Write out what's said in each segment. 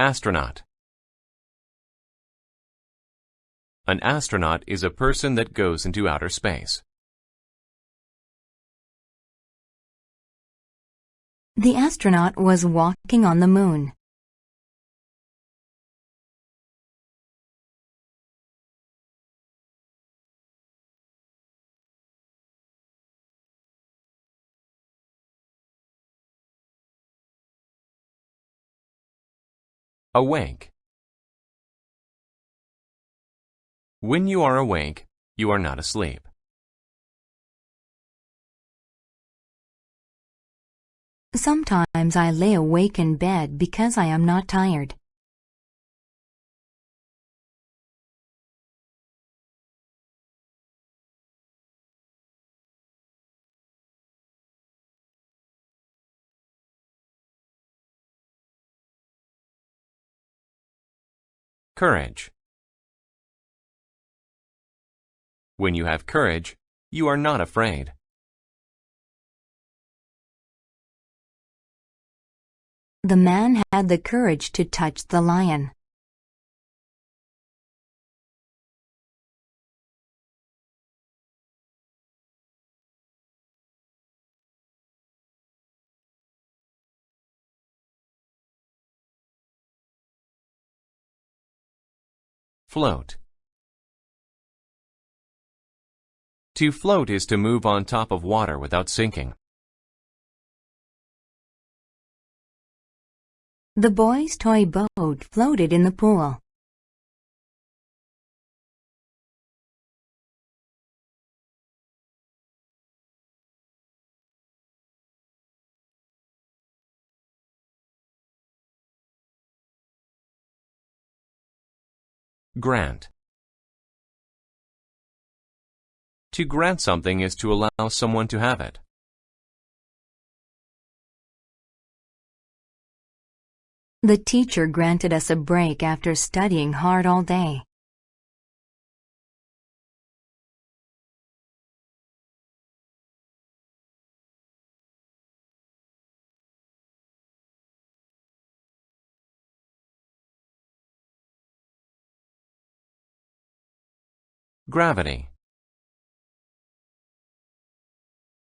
Astronaut. An astronaut is a person that goes into outer space. The astronaut was walking on the moon. Awake. When you are awake, you are not asleep. Sometimes I lay awake in bed because I am not tired. Courage. When you have courage, you are not afraid. The man had the courage to touch the lion. Float. To float is to move on top of water without sinking. The boy's toy boat floated in the pool. Grant. To grant something is to allow someone to have it. The teacher granted us a break after studying hard all day. Gravity.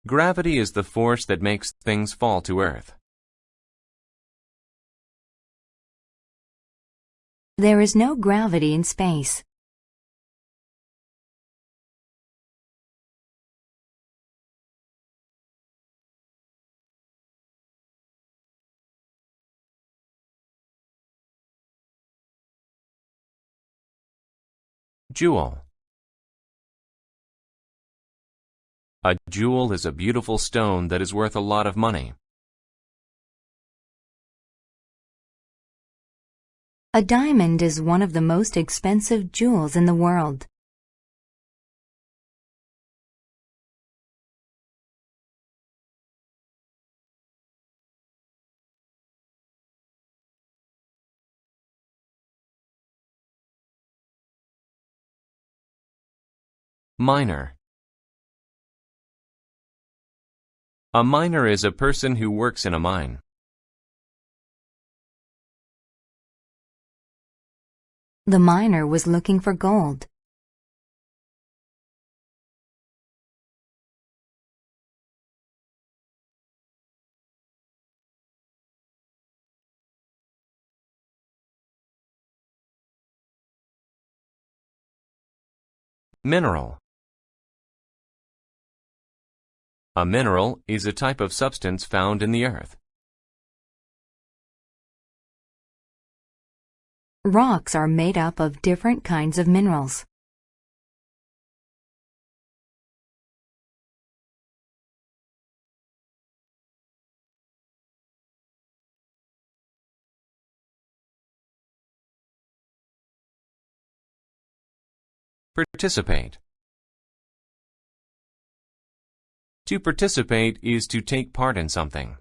Gravity is the force that makes things fall to earth. There is no gravity in space. Jewel. A jewel is a beautiful stone that is worth a lot of money. A diamond is one of the most expensive jewels in the world. Miner. A miner is a person who works in a mine. The miner was looking for gold. Mineral. A mineral is a type of substance found in the earth. Rocks are made up of different kinds of minerals. Participate. To participate is to take part in something.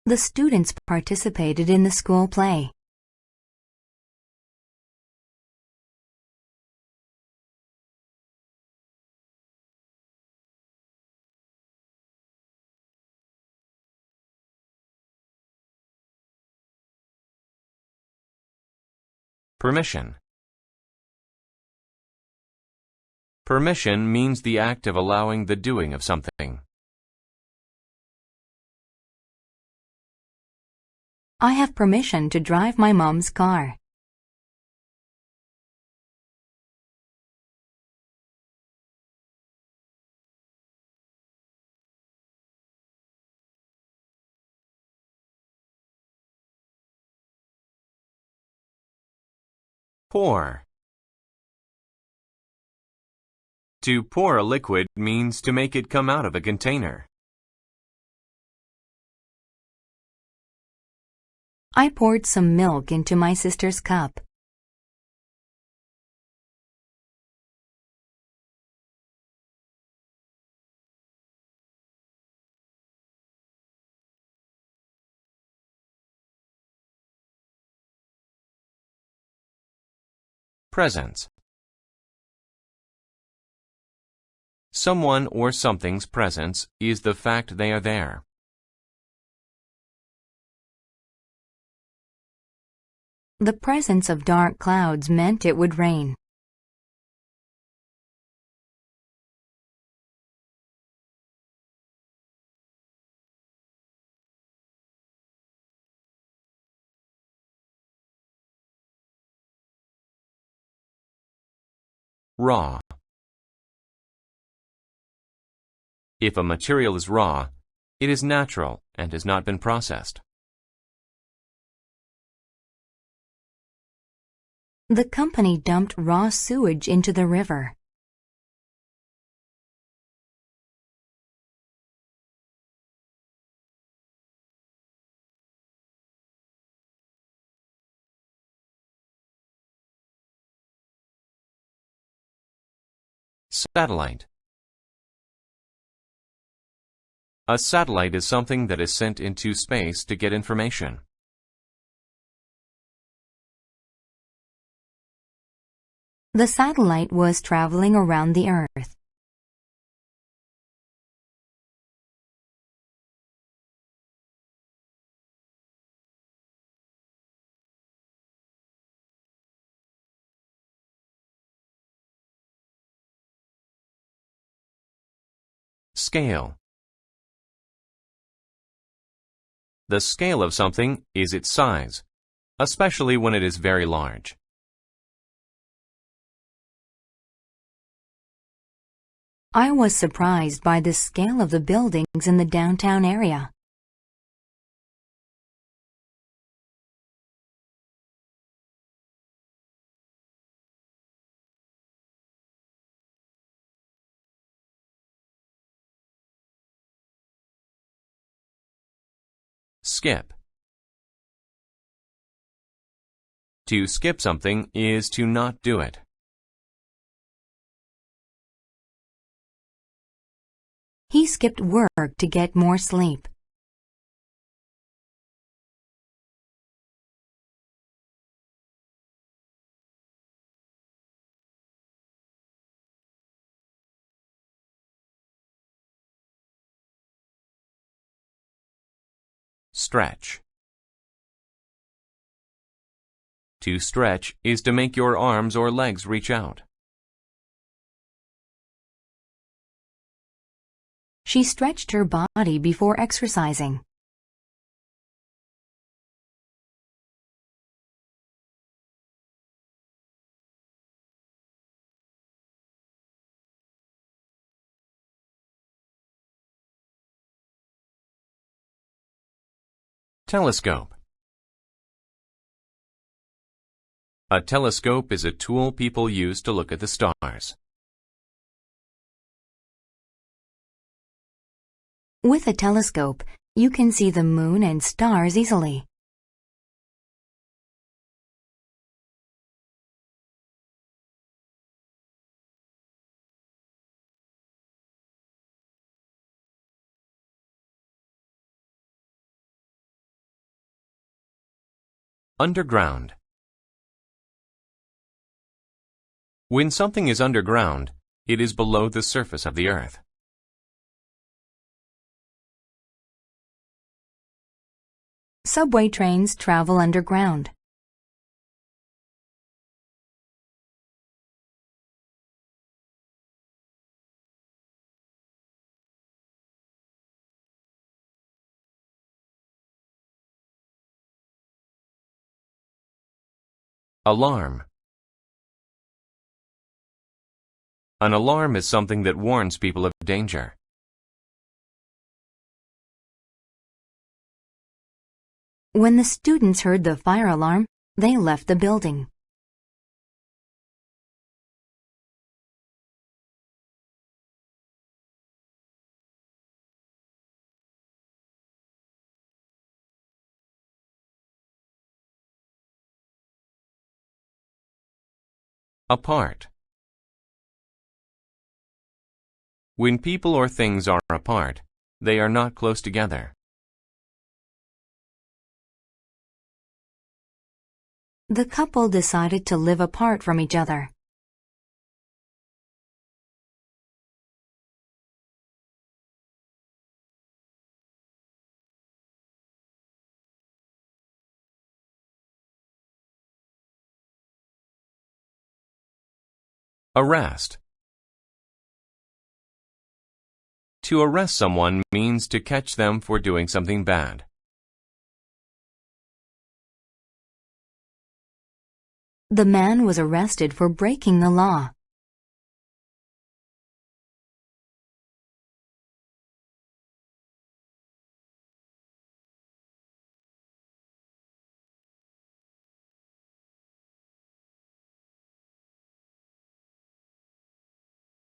The students participated in the school play. Permission. Permission means the act of allowing the doing of something. I have permission to drive my mom's car. Pour. To pour a liquid means to make it come out of a container. I poured some milk into my sister's cup. Presence. Someone or something's presence is the fact they are there. The presence of dark clouds meant it would rain. Raw. If a material is raw, it is natural and has not been processed. The company dumped raw sewage into the river. Satellite. A satellite is something that is sent into space to get information. The satellite was traveling around the Earth. Scale. The scale of something is its size, especially when it is very large. I was surprised by the scale of the buildings in the downtown area. Skip. To skip something is to not do it. He skipped work to get more sleep. Stretch. To stretch is to make your arms or legs reach out. She stretched her body before exercising. Telescope. A telescope is a tool people use to look at the stars. With a telescope, you can see the moon and stars easily. Underground. When something is underground, it is below the surface of the earth. Subway trains travel underground. Alarm. An alarm is something that warns people of danger. When the students heard the fire alarm, they left the building. Apart. When people or things are apart, they are not close together. The couple decided to live apart from each other. Arrest. To arrest someone means to catch them for doing something bad. The man was arrested for breaking the law.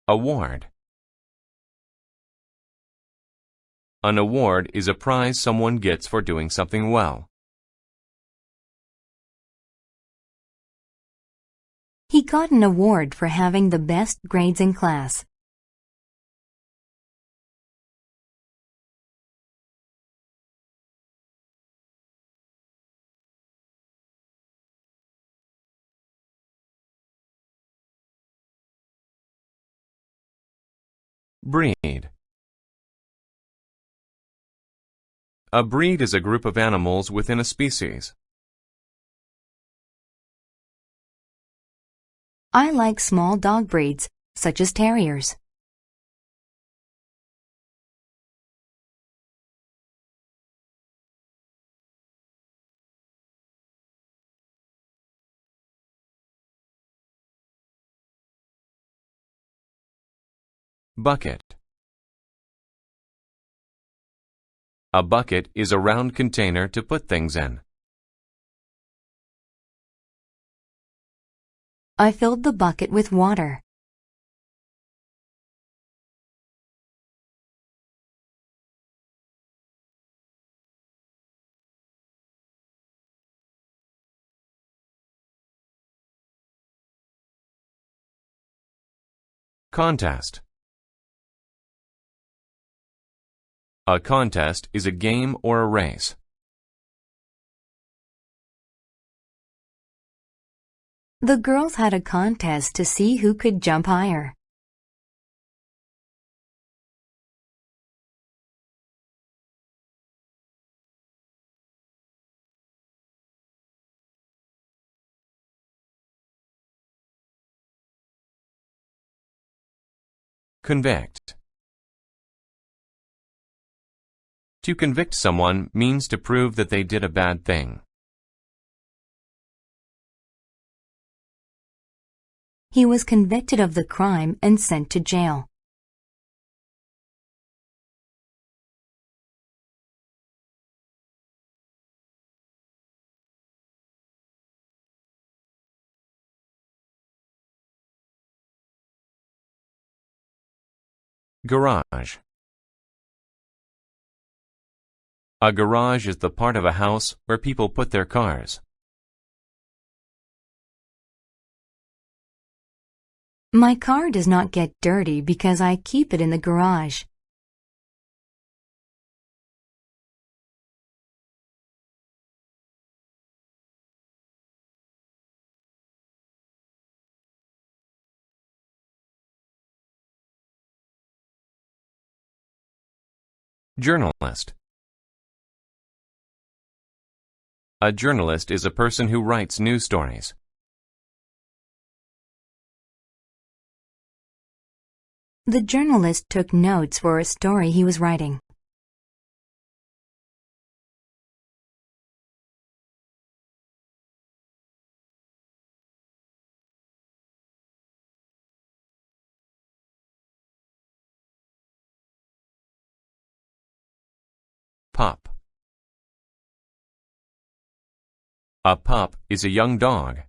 Award. An award is a prize someone gets for doing something well. He got an award for having the best grades in class. Breed. A breed is a group of animals within a species. I like small dog breeds, such as terriers. Bucket. A bucket is a round container to put things in. I filled the bucket with water. Contest. A contest is a game or a race. The girls had a contest to see who could jump higher. Convict. To convict someone means to prove that they did a bad thing. He was convicted of the crime and sent to jail. Garage. A garage is the part of a house where people put their cars. My car does not get dirty because I keep it in the garage. Journalist. A journalist is a person who writes news stories. The journalist took notes for a story he was writing. pup. A pup is a young dog.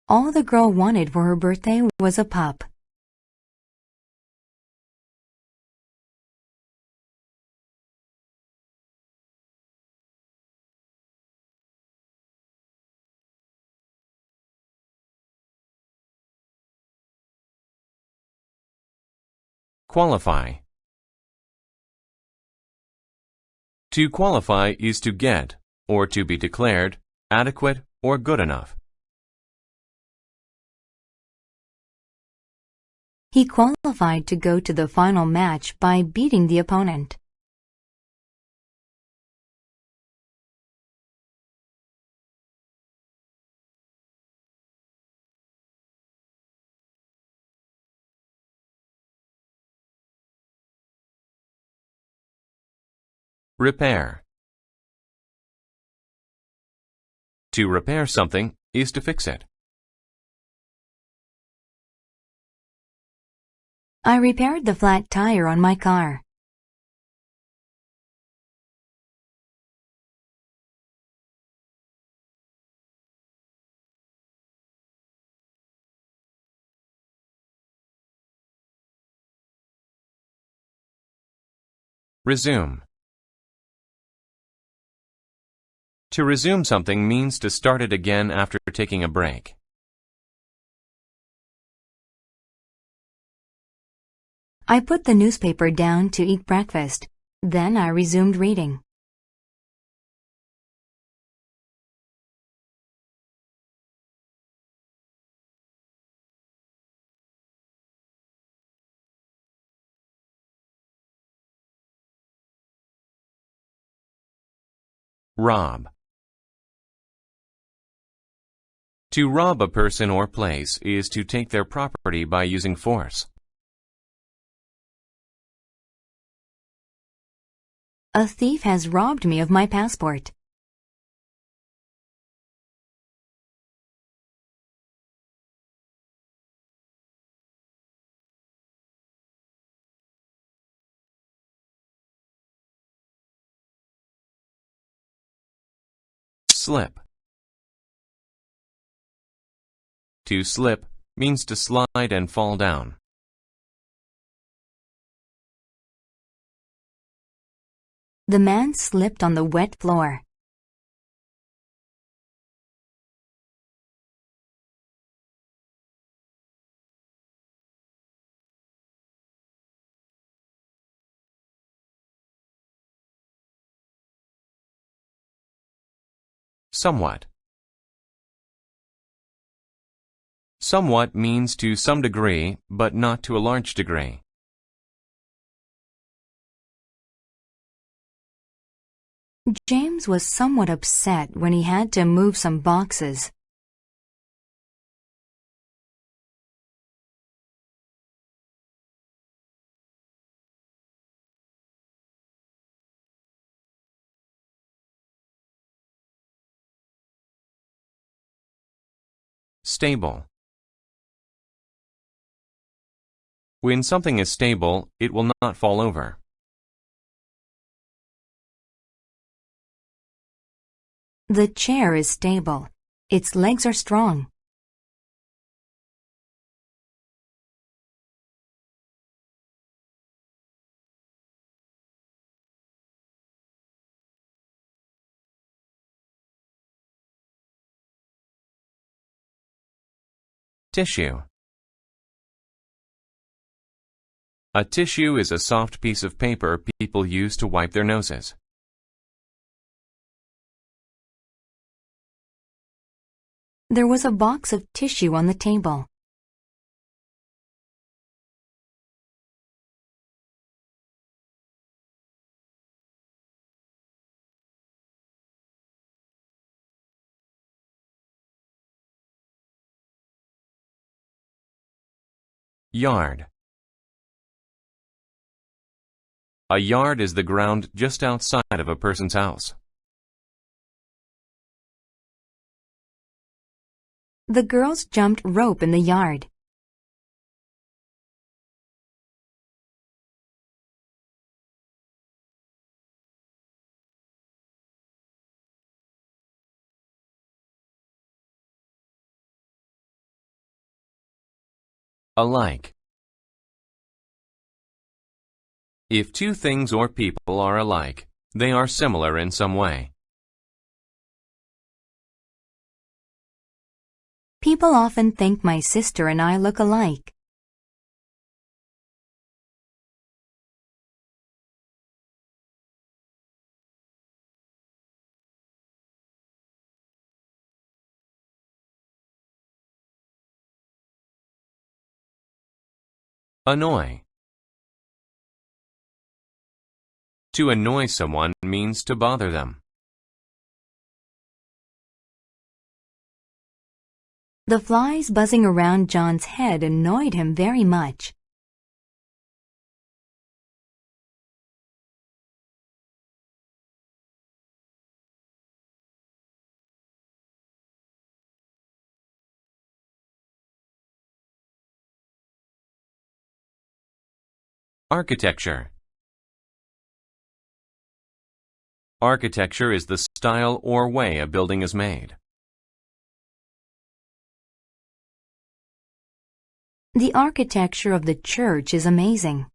All the girl wanted for her birthday was a pup. Qualify. To qualify is to get, or to be declared, adequate or good enough. He qualified to go to the final match by beating the opponent. Repair. To repair something is to fix it. I repaired the flat tire on my car. Resume. To resume something means to start it again after taking a break. I put the newspaper down to eat breakfast. Then I resumed reading. Rob. To rob a person or place is to take their property by using force. A thief has robbed me of my passport. Slip. To slip means to slide and fall down. The man slipped on the wet floor. Somewhat. Somewhat means to some degree, but not to a large degree. James was somewhat upset when he had to move some boxes. Stable. When something is stable, it will not fall over. The chair is stable. Its legs are strong. Tissue. A tissue is a soft piece of paper people use to wipe their noses. There was a box of tissue on the table. Yard. A yard is the ground just outside of a person's house. The girls jumped rope in the yard. Alike. If two things or people are alike, they are similar in some way. People often think my sister and I look alike. Annoy. To annoy someone means to bother them. The flies buzzing around John's head annoyed him very much. Architecture. Architecture is the style or way a building is made. The architecture of the church is amazing.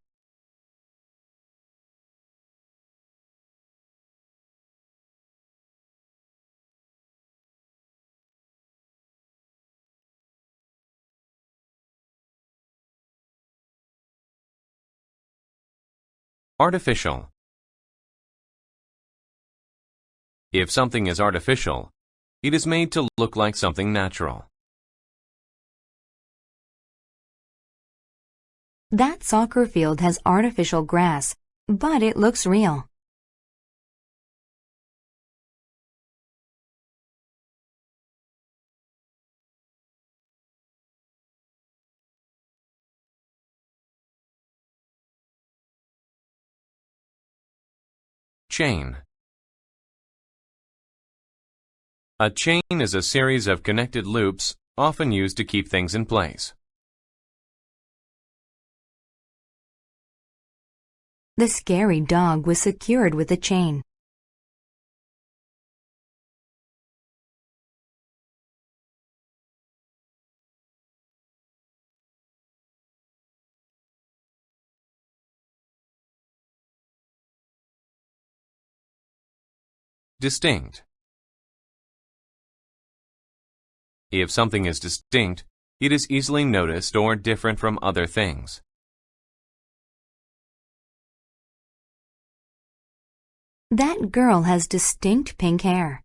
Artificial. If something is artificial, it is made to look like something natural. That soccer field has artificial grass, but it looks real. Chain. A chain is a series of connected loops, often used to keep things in place. The scary dog was secured with a chain. Distinct. If something is distinct, it is easily noticed or different from other things. That girl has distinct pink hair.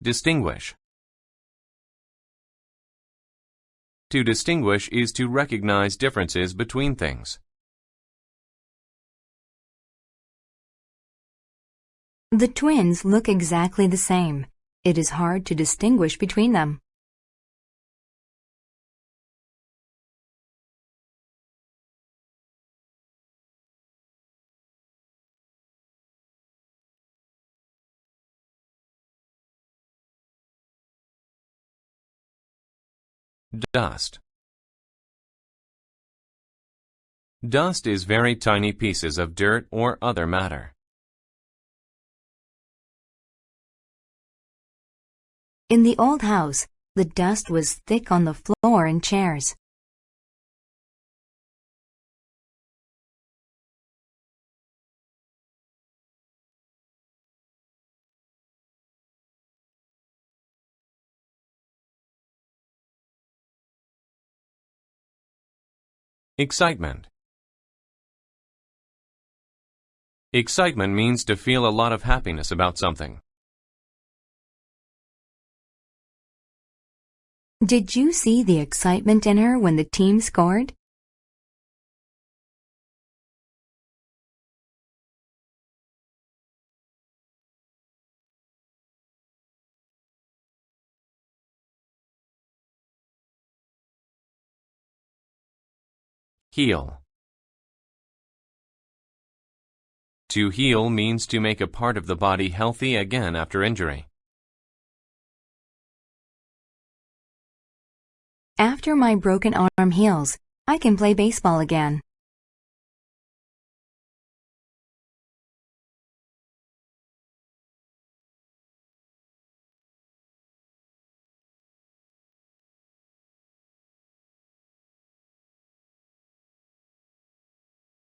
Distinguish. To distinguish is to recognize differences between things. The twins look exactly the same. It is hard to distinguish between them. Dust. Dust is very tiny pieces of dirt or other matter. In the old house, the dust was thick on the floor and chairs. Excitement. Excitement means to feel a lot of happiness about something. Did you see the excitement in her when the team scored? Heal. To heal means to make a part of the body healthy again after injury. After my broken arm heals, I can play baseball again.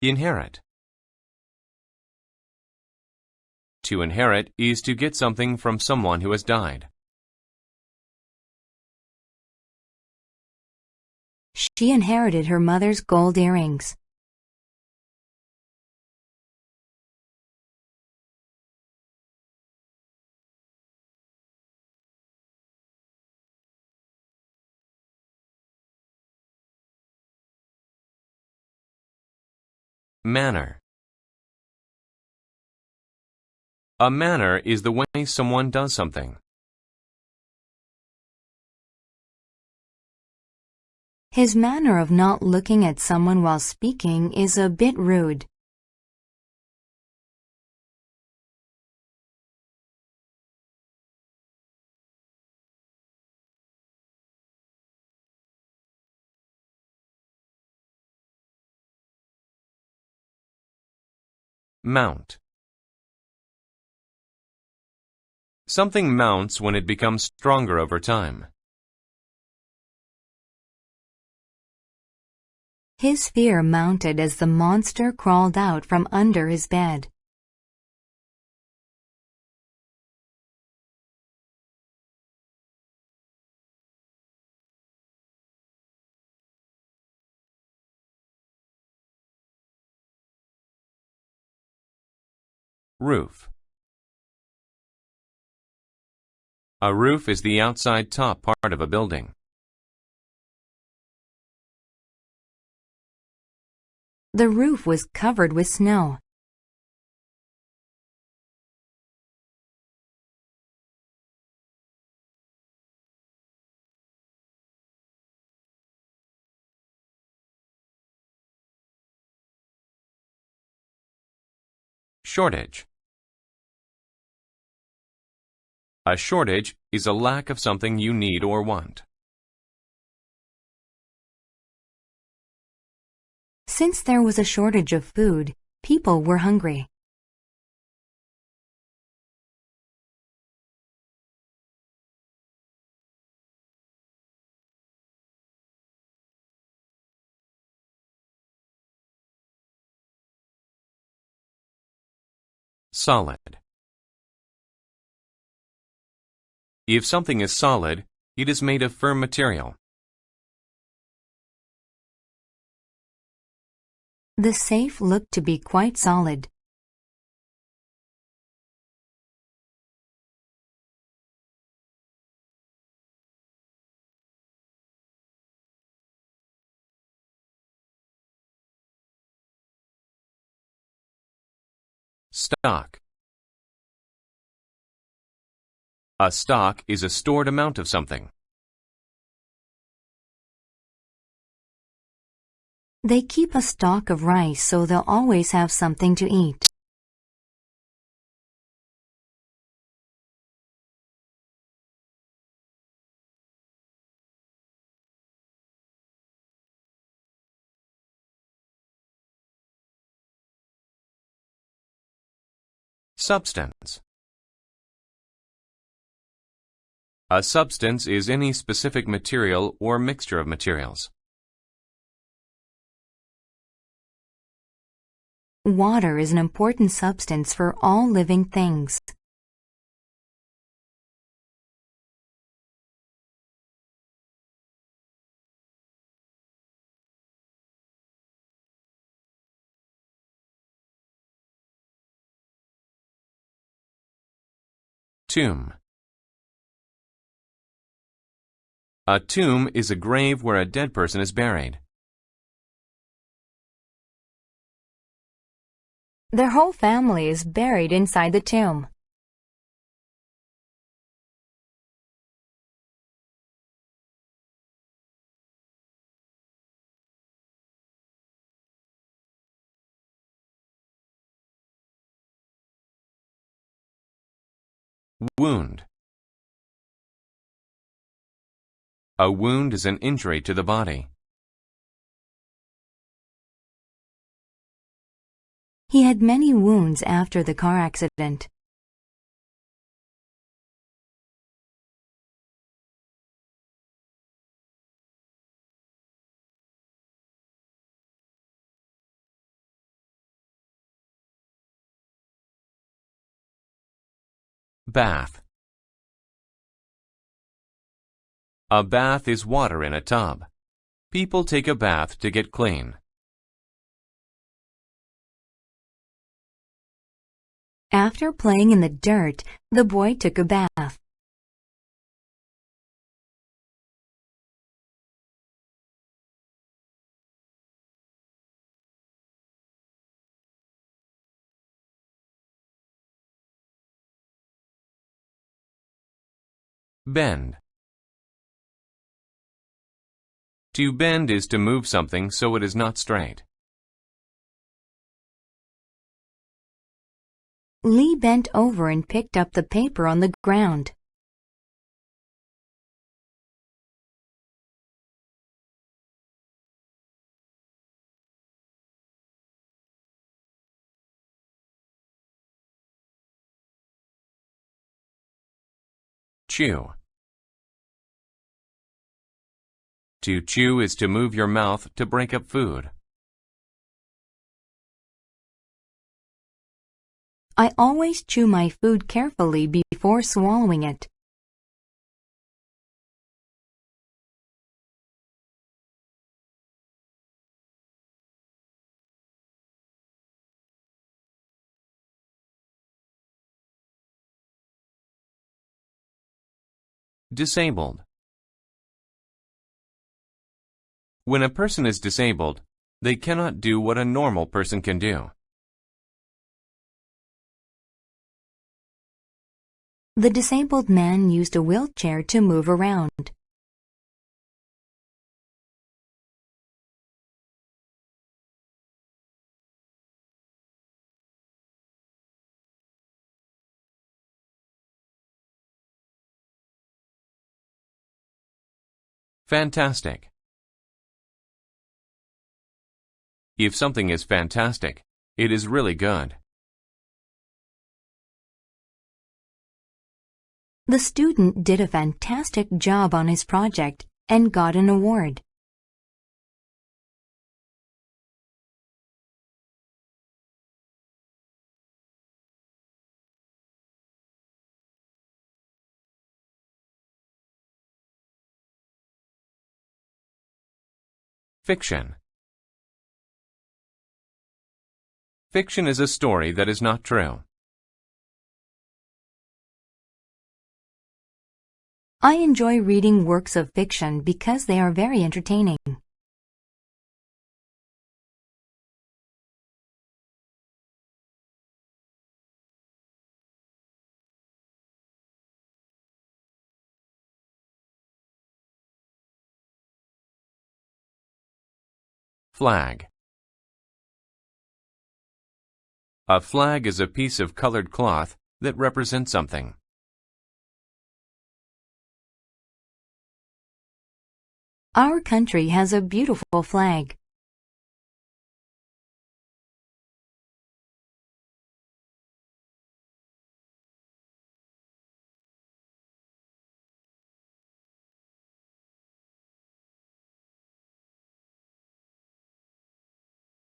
Inherit. To inherit is to get something from someone who has died. She inherited her mother's gold earrings. Manner. A manner is the way someone does something. His manner of not looking at someone while speaking is a bit rude. Mount. Something mounts when it becomes stronger over time. His fear mounted as the monster crawled out from under his bed. Roof. A roof is the outside top part of a building. The roof was covered with snow. Shortage. A shortage is a lack of something you need or want. Since there was a shortage of food, people were hungry. Solid. If something is solid, it is made of firm material. The safe looked to be quite solid. Stock. A stock is a stored amount of something. They keep a stock of rice so they'll always have something to eat. Substance. A substance is any specific material or mixture of materials. Water is an important substance for all living things. Tomb. A tomb is a grave where a dead person is buried. Their whole family is buried inside the tomb. Wound. A wound is an injury to the body. He had many wounds after the car accident. Bath. A bath is water in a tub. People take a bath to get clean. After playing in the dirt, the boy took a bath. Bend. To bend is to move something so it is not straight. Lee bent over and picked up the paper on the ground. Chew. To chew is to move your mouth to break up food. I always chew my food carefully before swallowing it. Disabled. When a person is disabled, they cannot do what a normal person can do. The disabled man used a wheelchair to move around. Fantastic. If something is fantastic, it is really good. The student did a fantastic job on his project and got an award. Fiction. Fiction is a story that is not true. I enjoy reading works of fiction because they are very entertaining. Flag. A flag is a piece of colored cloth that represents something. Our country has a beautiful flag.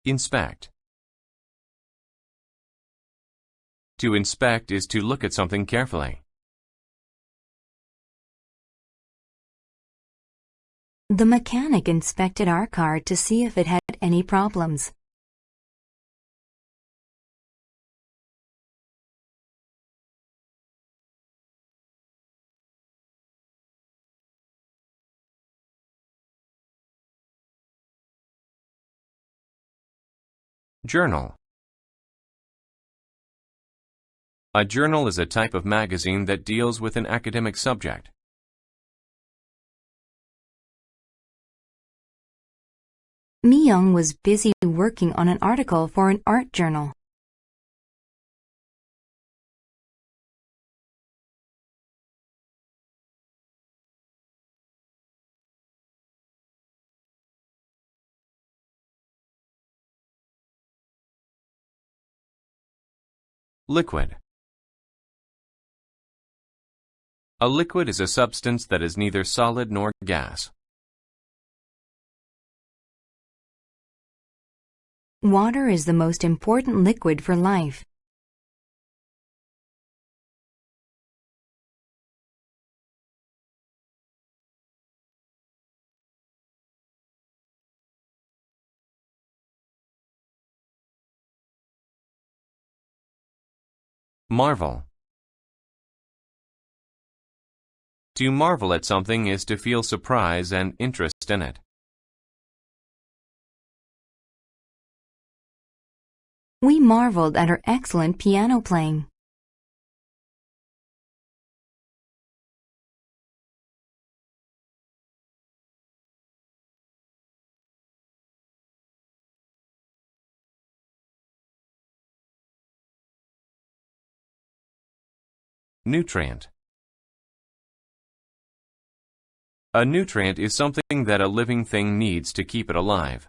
Inspect. To inspect is to look at something carefully. The mechanic inspected our car to see if it had any problems. Journal. A journal is a type of magazine that deals with an academic subject. Mi-young was busy working on an article for an art journal. Liquid. A liquid is a substance that is neither solid nor gas. Water is the most important liquid for life. Marvel. To marvel at something is to feel surprise and interest in it. We marveled at her excellent piano playing. Nutrient. A nutrient is something that a living thing needs to keep it alive.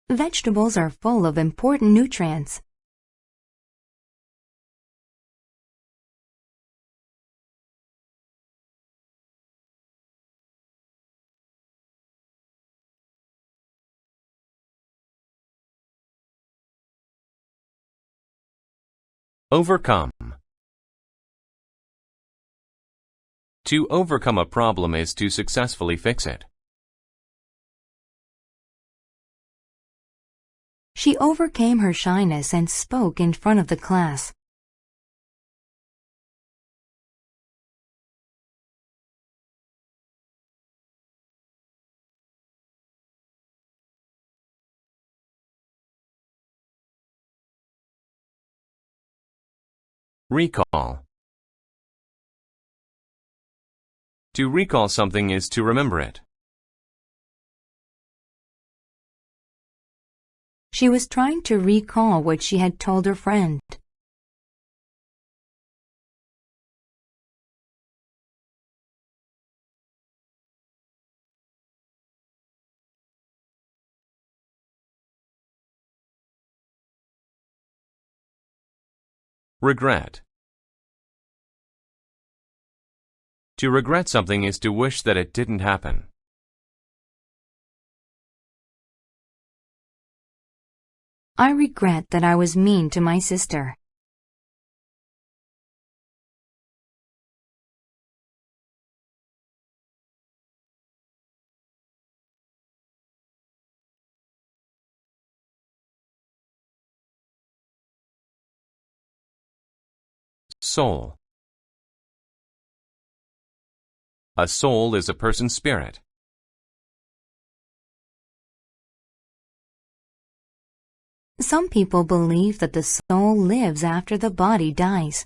Vegetables are full of important nutrients. Overcome. To overcome a problem is to successfully fix it. She overcame her shyness and spoke in front of the class. Recall. To recall something is to remember it. She was trying to recall what she had told her friend. Regret. To regret something is to wish that it didn't happen. I regret that I was mean to my sister. Soul. A soul is a person's spirit. Some people believe that the soul lives after the body dies.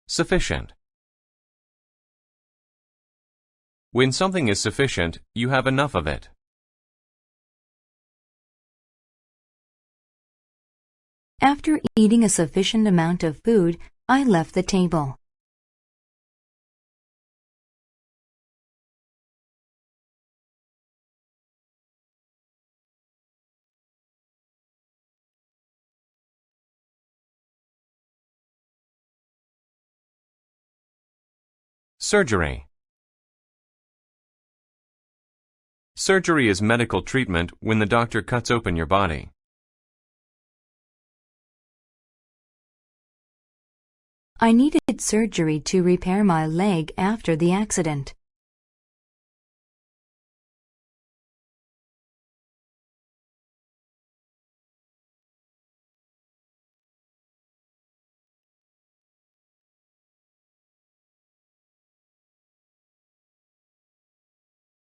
Sufficient. When something is sufficient, you have enough of it. After eating a sufficient amount of food, I left the table. Surgery. Surgery is medical treatment when the doctor cuts open your body. I needed surgery to repair my leg after the accident.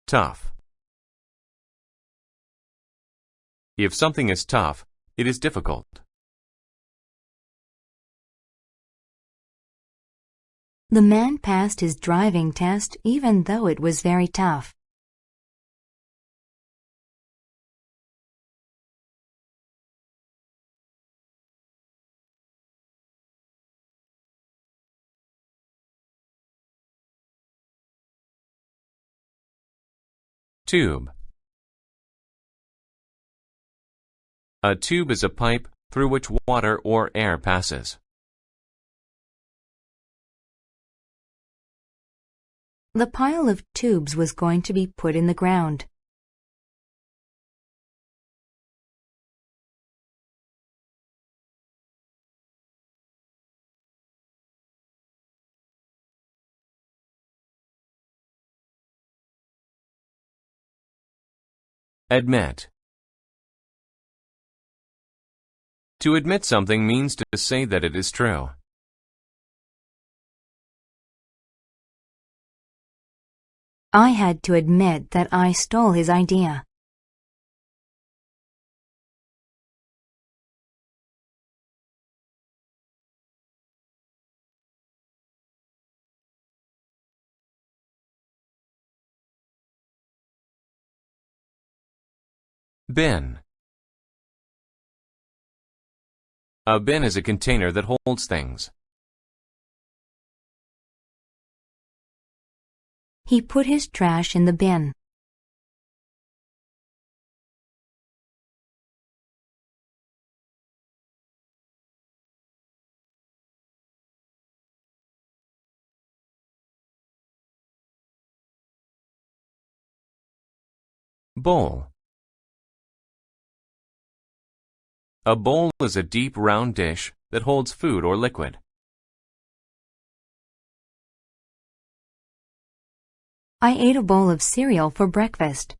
Tough. If something is tough, it is difficult. The man passed his driving test even though it was very tough. Tube. A tube is a pipe through which water or air passes. The pile of tubes was going to be put in the ground. Admit. To admit something means to say that it is true. I had to admit that I stole his idea. Bin. A bin is a container that holds things. He put his trash in the bin. Bowl. A bowl is a deep round dish that holds food or liquid. I ate a bowl of cereal for breakfast.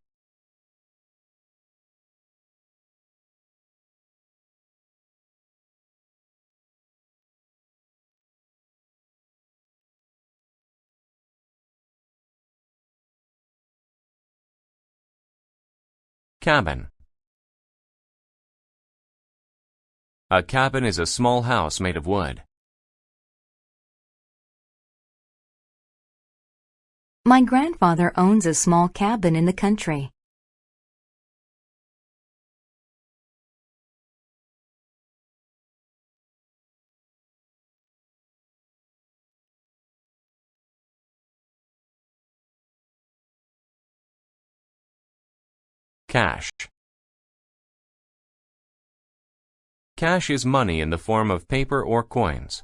Cabin. A cabin is a small house made of wood. My grandfather owns a small cabin in the country. Cash. Cash is money in the form of paper or coins.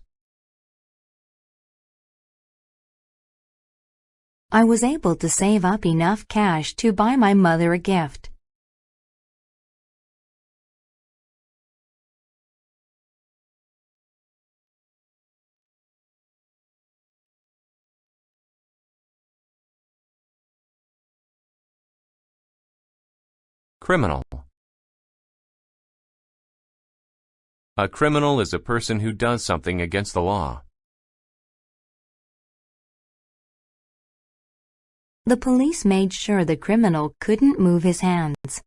I was able to save up enough cash to buy my mother a gift. Criminal. A criminal is a person who does something against the law. The police made sure the criminal couldn't move his hands.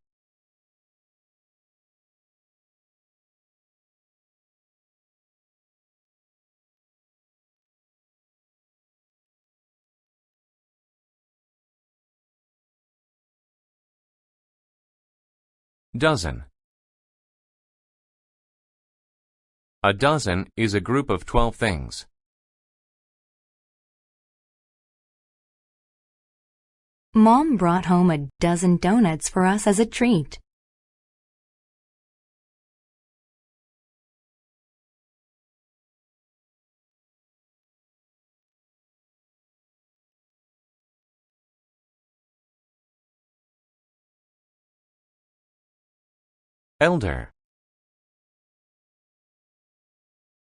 Dozen. A dozen is a group of 12 things. Mom brought home a dozen donuts for us as a treat. Elder.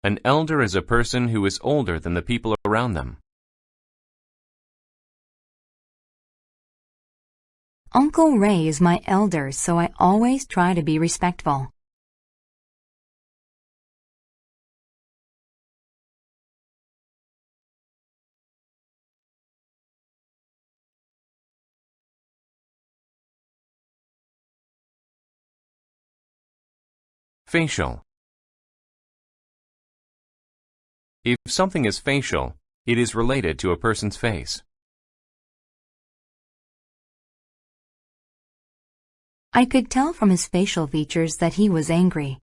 An elder is a person who is older than the people around them. Uncle Ray is my elder, so I always try to be respectful. Facial. If something is facial, it is related to a person's face. I could tell from his facial features that he was angry.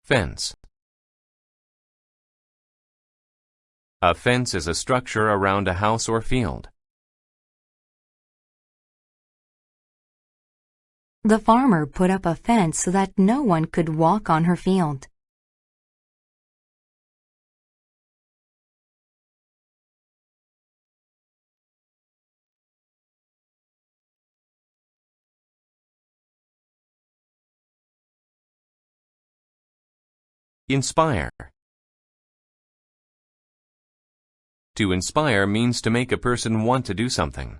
Fence. A fence is a structure around a house or field. The farmer put up a fence so that no one could walk on her field. Inspire. To inspire means to make a person want to do something.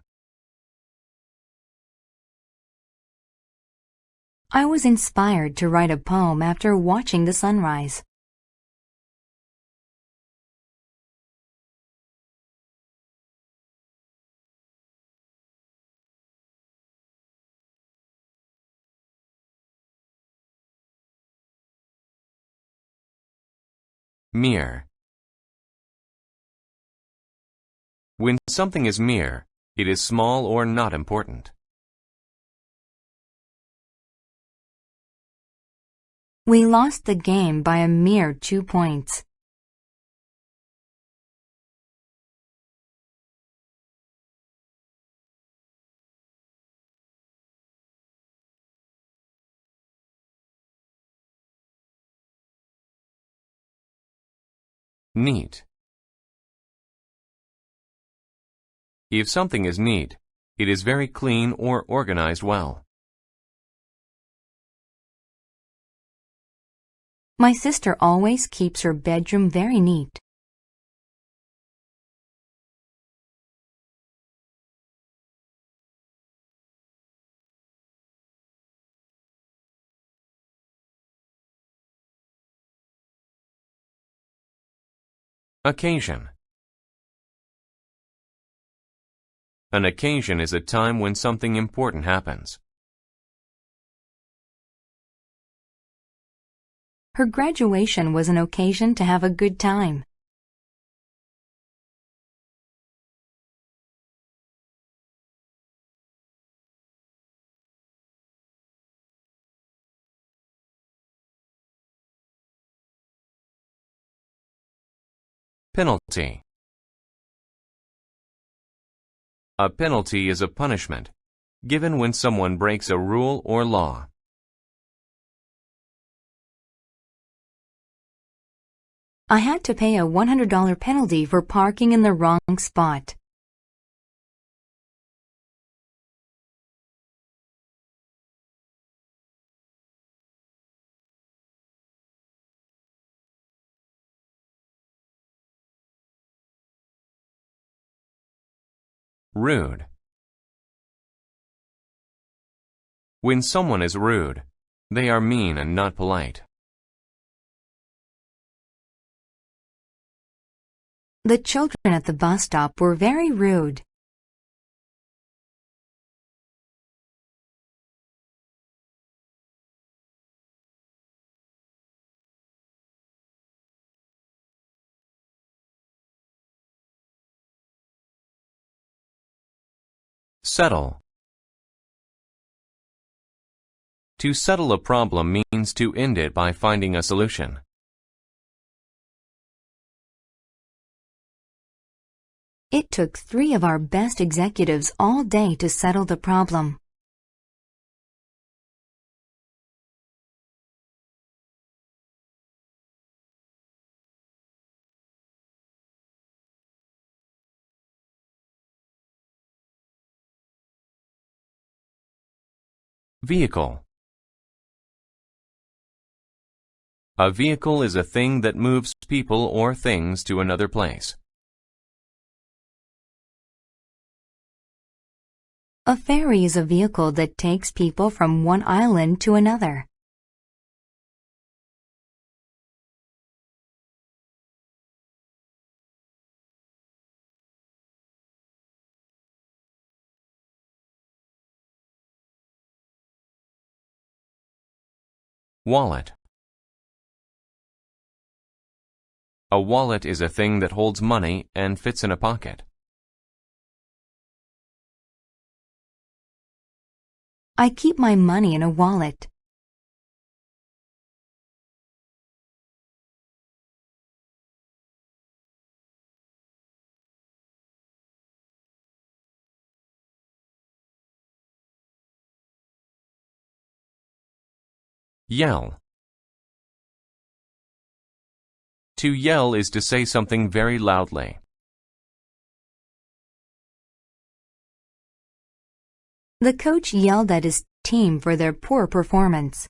I was inspired to write a poem after watching the sunrise. Mere. When something is mere, it is small or not important. We lost the game by a mere 2 points. Neat. If something is neat, it is very clean or organized well. My sister always keeps her bedroom very neat. Occasion. An occasion is a time when something important happens. Her graduation was an occasion to have a good time. Penalty. A penalty is a punishment given when someone breaks a rule or law. I had to pay a $100 penalty for parking in the wrong spot. Rude. When someone is rude, they are mean and not polite. The children at the bus stop were very rude. Settle. To settle a problem means to end it by finding a solution. It took 3 of our best executives all day to settle the problem. Vehicle. A vehicle is a thing that moves people or things to another place. A ferry is a vehicle that takes people from one island to another. Wallet. A wallet is a thing that holds money and fits in a pocket. I keep my money in a wallet. Yell. To yell is to say something very loudly. The coach yelled at his team for their poor performance.